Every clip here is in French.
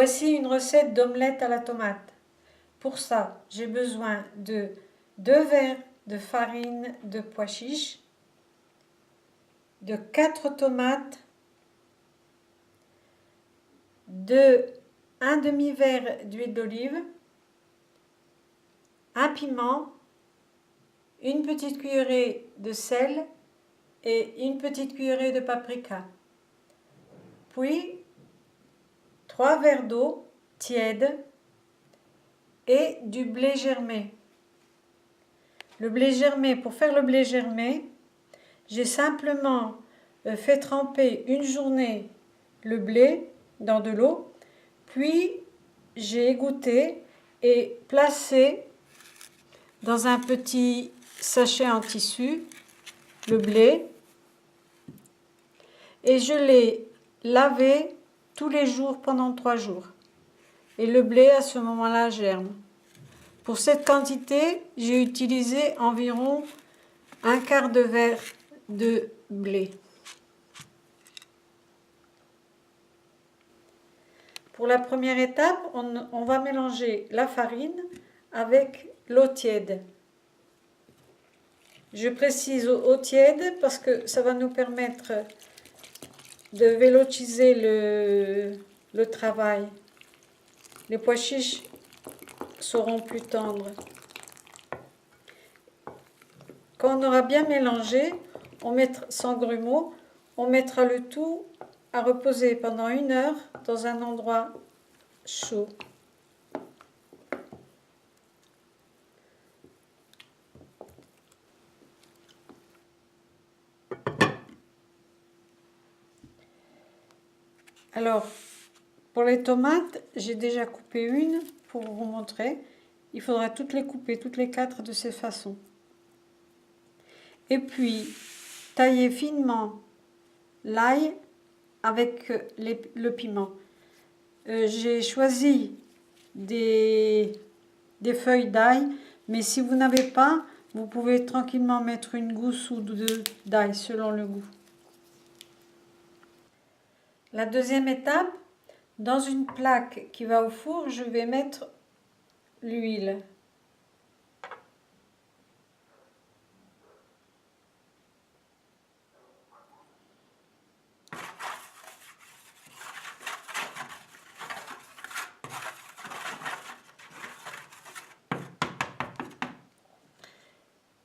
Voici une recette d'omelette à la tomate. Pour ça, j'ai besoin de 2 verres de farine de pois chiches, de 4 tomates, de un demi-verre d'huile d'olive, un piment, une petite cuillerée de sel et une petite cuillerée de paprika. Puis 3 verres d'eau tiède et du blé germé. Le blé germé, pour faire le blé germé, j'ai simplement fait tremper une journée le blé dans de l'eau, puis j'ai égoutté et placé dans un petit sachet en tissu le blé et je l'ai lavé tous les jours pendant 3 jours. Et le blé à ce moment-là germe. Pour cette quantité, j'ai utilisé environ un quart de verre de blé. Pour la première étape, on va mélanger la farine avec l'eau tiède. Je précise eau tiède parce que ça va nous permettre de vélotiser le travail. Les pois chiches seront plus tendres. Quand on aura bien mélangé, sans grumeaux, on mettra le tout à reposer pendant 1 heure dans un endroit chaud. Alors, pour les tomates, j'ai déjà coupé une pour vous montrer. Il faudra toutes les couper, toutes les 4 de cette façon. Et puis, tailler finement l'ail avec le piment. J'ai choisi des feuilles d'ail, mais si vous n'avez pas, vous pouvez tranquillement mettre une gousse ou 2 d'ail selon le goût. La deuxième étape, dans une plaque qui va au four, je vais mettre l'huile.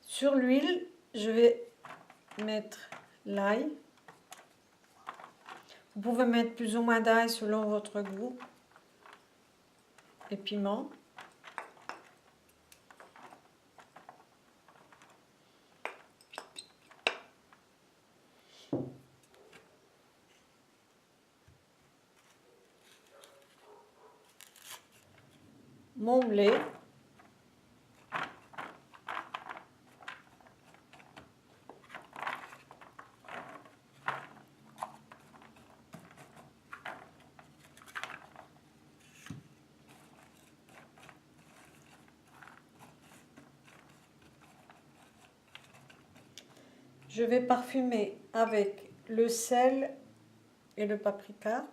Sur l'huile, je vais mettre l'ail. Vous pouvez mettre plus ou moins d'ail selon votre goût. Et piment. Mon blé. Je vais parfumer avec le sel et le paprika.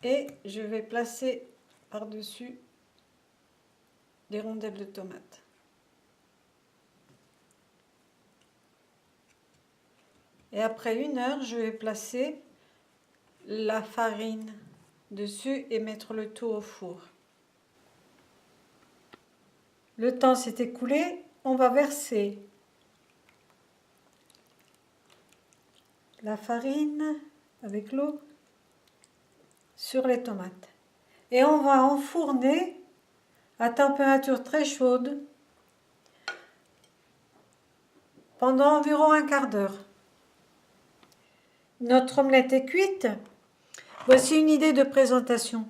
Et je vais placer par-dessus des rondelles de tomates. Et après 1 heure, je vais placer la farine dessus et mettre le tout au four. Le temps s'est écoulé, on va verser la farine avec l'eau sur les tomates. Et on va enfourner à température très chaude pendant environ un quart d'heure. Notre omelette est cuite. Voici une idée de présentation.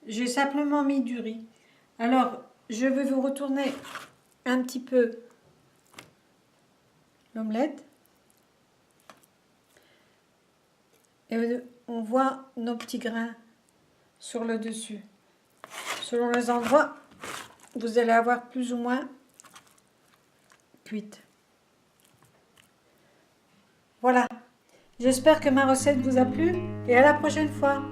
J'ai simplement mis du riz. Alors, je vais vous retourner un petit peu l'omelette. Et on voit nos petits grains sur le dessus. Selon les endroits, vous allez avoir plus ou moins cuite. Voilà. J'espère que ma recette vous a plu et à la prochaine fois.